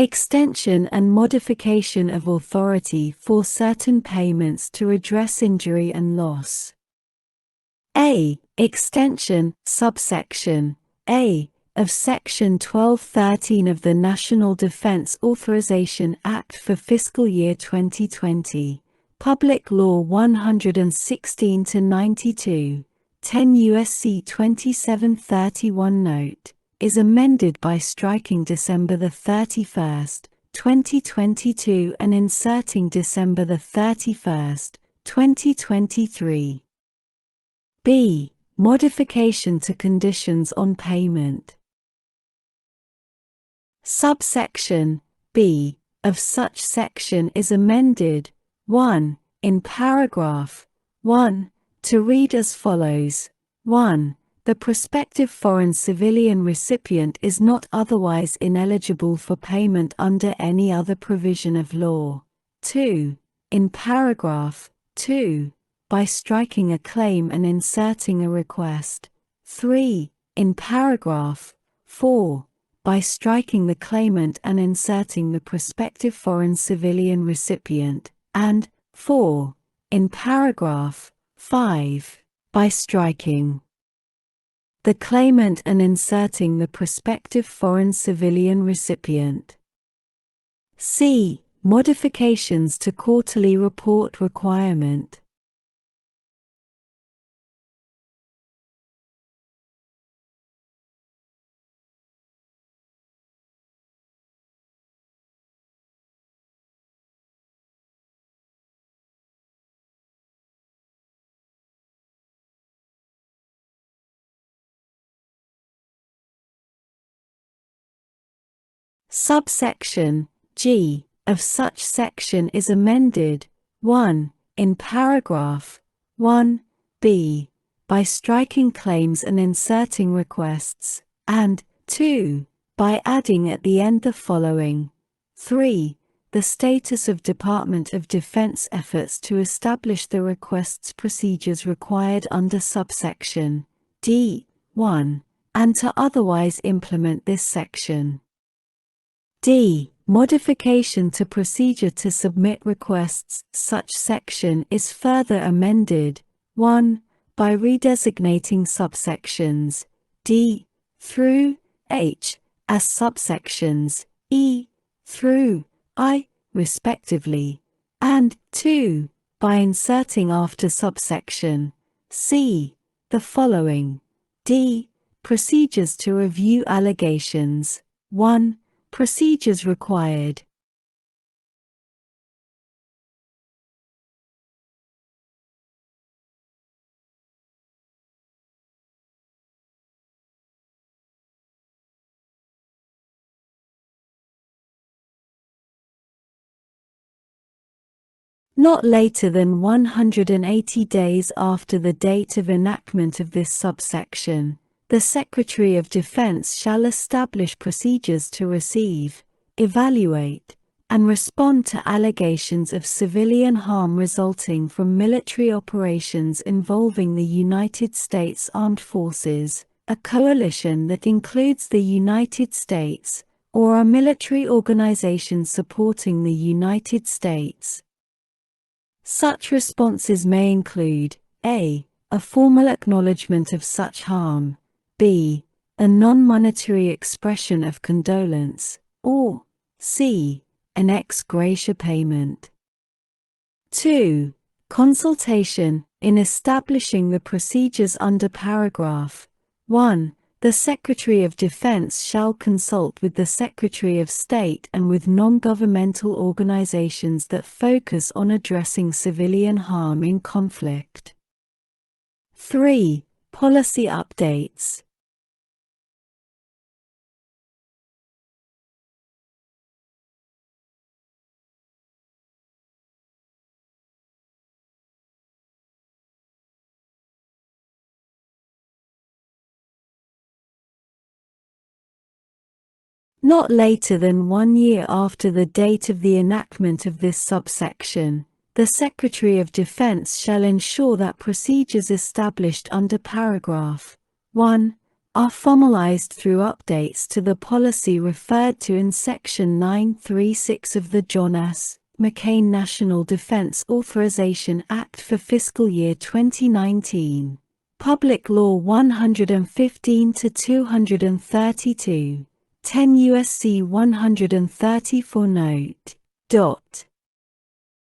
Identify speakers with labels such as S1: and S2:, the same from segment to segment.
S1: Extension and modification of authority for certain payments to redress injury and loss. A. Extension, subsection A, of Section 1213 of the National Defense Authorization Act for fiscal year 2020, Public Law 116-92, 10 U.S.C. 2731 Note, is amended by striking December 31, 2022 and inserting December 31, 2023. B. Modification to conditions on payment. Subsection B of such section is amended, 1. In paragraph 1, to read as follows: 1. The prospective foreign civilian recipient is not otherwise ineligible for payment under any other provision of law. 2. In paragraph 2, by striking a claim and inserting a request. 3. In paragraph 4, by striking the claimant and inserting the prospective foreign civilian recipient. And 4. In paragraph 5, by striking the claimant and inserting the prospective foreign civilian recipient. C. Modifications to quarterly report requirement. Subsection G of such section is amended, 1. In paragraph 1b, by striking claims and inserting requests, and 2. By adding at the end the following: 3. The status of Department of Defense efforts to establish the requests procedures required under subsection D.1, and to otherwise implement this section. D. Modification to procedure to submit requests. Such section is further amended, 1. By redesignating subsections D through H as subsections E through I, respectively, and 2. By inserting after subsection C the following: D. Procedures to review allegations. 1. Procedures required. Not later than 180 days after the date of enactment of this subsection, the Secretary of Defense shall establish procedures to receive, evaluate, and respond to allegations of civilian harm resulting from military operations involving the United States Armed Forces, a coalition that includes the United States, or a military organization supporting the United States. Such responses may include a formal acknowledgement of such harm, b. a non-monetary expression of condolence, or c. an ex gratia payment. 2. Consultation. In establishing the procedures under paragraph 1, the Secretary of Defense shall consult with the Secretary of State and with non-governmental organizations that focus on addressing civilian harm in conflict. 3. Policy updates. Not later than 1 year after the date of the enactment of this subsection, the Secretary of Defense shall ensure that procedures established under paragraph 1 are formalized through updates to the policy referred to in Section 936 of the John S. McCain National Defense Authorization Act for fiscal year 2019. Public Law 115-232, 10 U.S.C. 134 Note.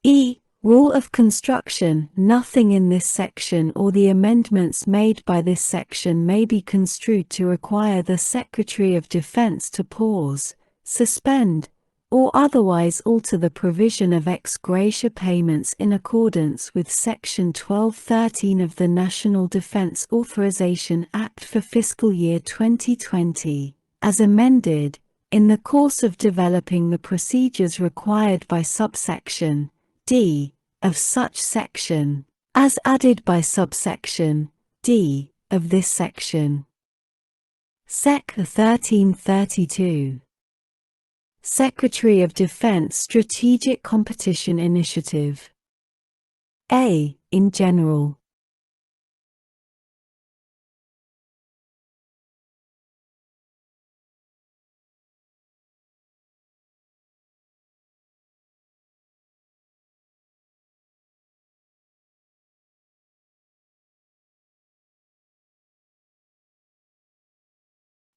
S1: E. Rule of construction. Nothing in this section or the amendments made by this section may be construed to require the Secretary of Defense to pause, suspend, or otherwise alter the provision of ex gratia payments in accordance with Section 1213 of the National Defense Authorization Act for fiscal year 2020, as amended, in the course of developing the procedures required by subsection D of such section, as added by subsection D of this section. Sec. 1332. Secretary of Defense Strategic Competition Initiative. A. In general.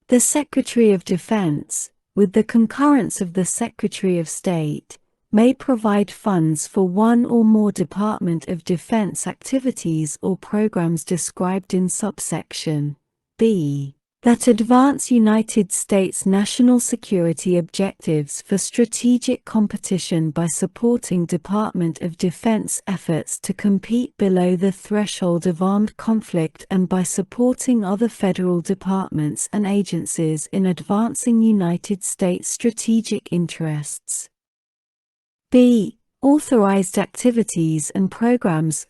S1: The Secretary of Defense, with the concurrence of the Secretary of State, may provide funds for one or more Department of Defense activities or programs described in subsection B that advance United States national security objectives for strategic competition by supporting Department of Defense efforts to compete below the threshold of armed conflict and by supporting other federal departments and agencies in advancing United States strategic interests. B. Authorized activities and programs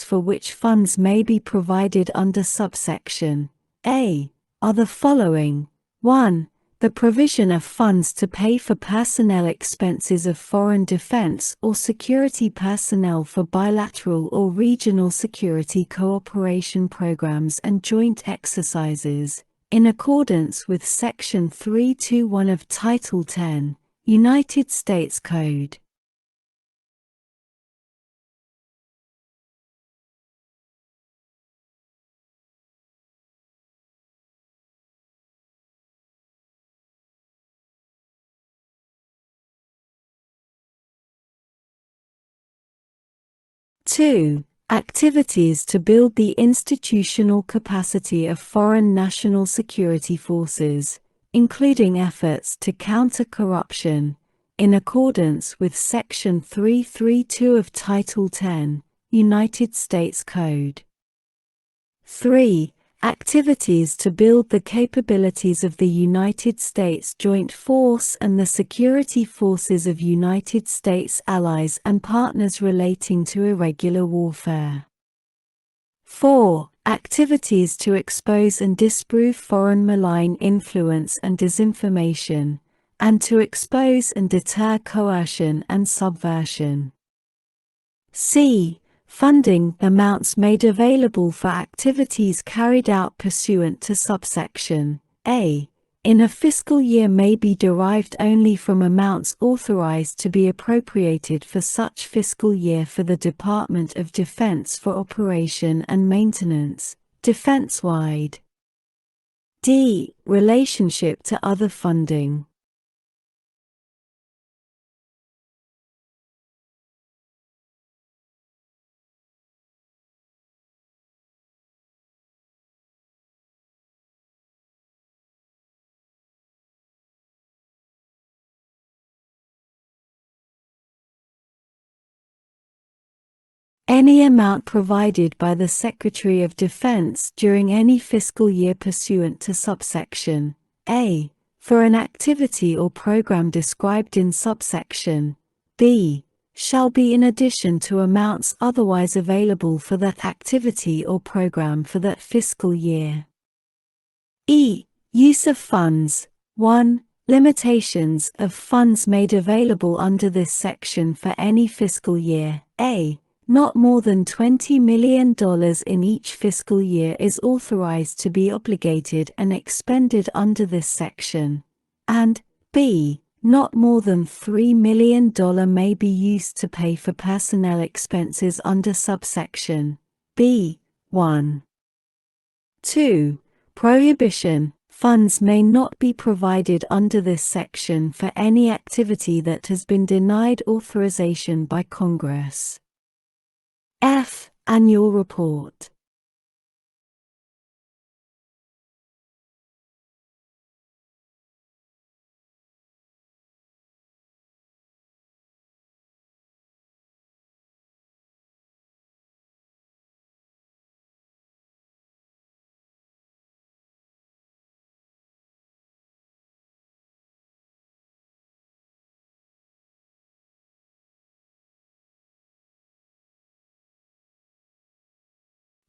S1: for which funds may be provided under subsection A are the following. 1. The provision of funds to pay for personnel expenses of foreign defense or security personnel for bilateral or regional security cooperation programs and joint exercises, in accordance with Section 321 of Title 10. United States Code. Two. Activities to build the institutional capacity of foreign national security forces, including efforts to counter corruption, in accordance with Section 332 of Title 10, United States Code. 3. Activities to build the capabilities of the United States Joint Force and the security forces of United States allies and partners relating to irregular warfare. 4. Activities to expose and disprove foreign malign influence and disinformation, and to expose and deter coercion and subversion. C. Funding amounts made available for activities carried out pursuant to subsection A in a fiscal year may be derived only from amounts authorized to be appropriated for such fiscal year for the Department of Defense for operation and maintenance, defense-wide. D. Relationship to other funding. Any amount provided by the Secretary of Defense during any fiscal year pursuant to subsection A for an activity or program described in subsection B shall be in addition to amounts otherwise available for that activity or program for that fiscal year. E. Use of funds. 1. Limitations of funds made available under this section for any fiscal year. A. not more than $20 million in each fiscal year is authorized to be obligated and expended under this section, and b. not more than $3 million may be used to pay for personnel expenses under subsection B. 1. 2. Prohibition. Funds may not be provided under this section for any activity that has been denied authorization by Congress. F. Annual Report.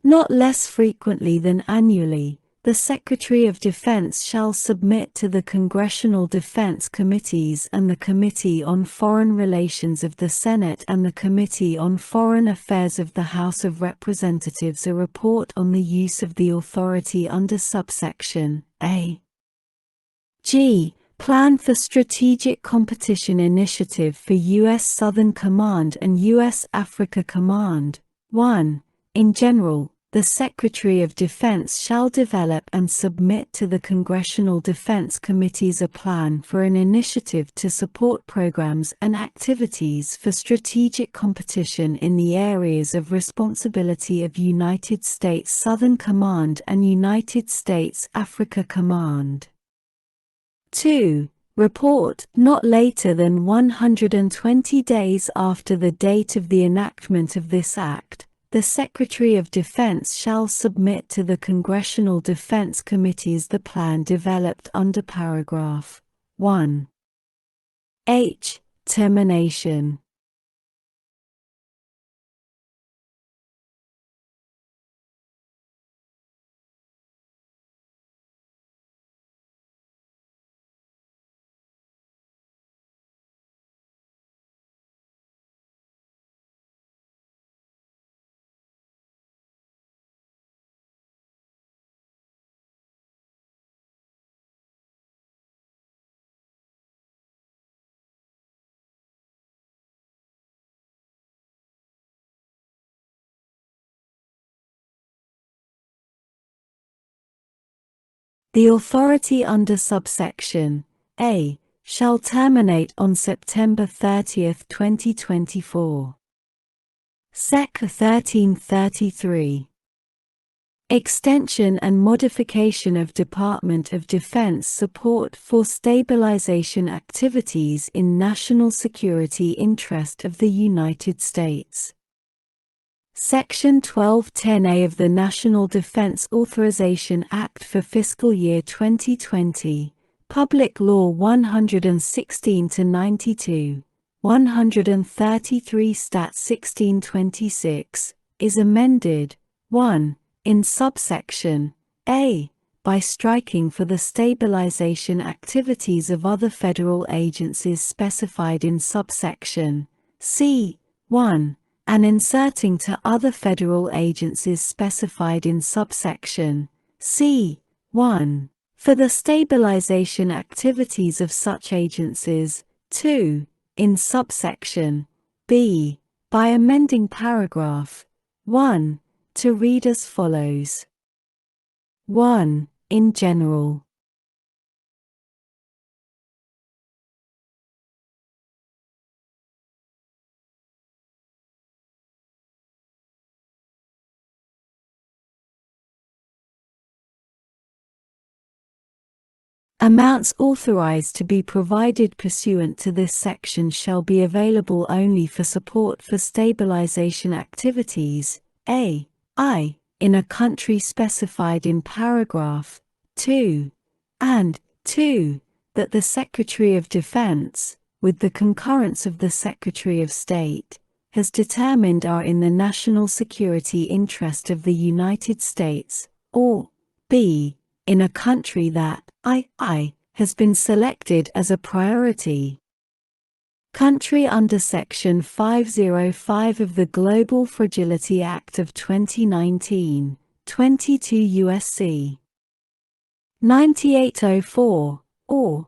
S1: Not less frequently than annually, the Secretary of Defense shall submit to the Congressional Defense Committees and the Committee on Foreign Relations of the Senate and the Committee on Foreign Affairs of the House of Representatives a report on the use of the authority under subsection A. G. Plan for Strategic Competition Initiative for U.S. Southern Command and U.S. Africa Command. 1. In general, the Secretary of Defense shall develop and submit to the Congressional Defense Committees a plan for an initiative to support programs and activities for strategic competition in the areas of responsibility of United States Southern Command and United States Africa Command. 2. Report, not later than 120 days after the date of the enactment of this Act, the Secretary of Defense shall submit to the Congressional Defense Committees the plan developed under paragraph 1. H. Termination. The authority under subsection A shall terminate on September 30, 2024. Sec. 1333. Extension and modification of Department of Defense support for stabilization activities in national security interest of the United States. Section 1210A of the National Defense Authorization Act for fiscal year 2020, Public Law 116-92, 133 Stat. 1626, is amended, 1. In subsection A, by striking for the stabilization activities of other federal agencies specified in subsection C. 1. And inserting to other federal agencies specified in subsection C. 1. For the stabilization activities of such agencies. 2. In subsection B, by amending paragraph 1 to read as follows. 1. In general. Amounts authorized to be provided pursuant to this section shall be available only for support for stabilization activities, a. I, in a country specified in paragraph 2, and 2, that the Secretary of Defense, with the concurrence of the Secretary of State, has determined are in the national security interest of the United States, or b. in a country that I has been selected as a priority. Country under Section 505 of the Global Fragility Act of 2019, 22 U.S.C. 9804, or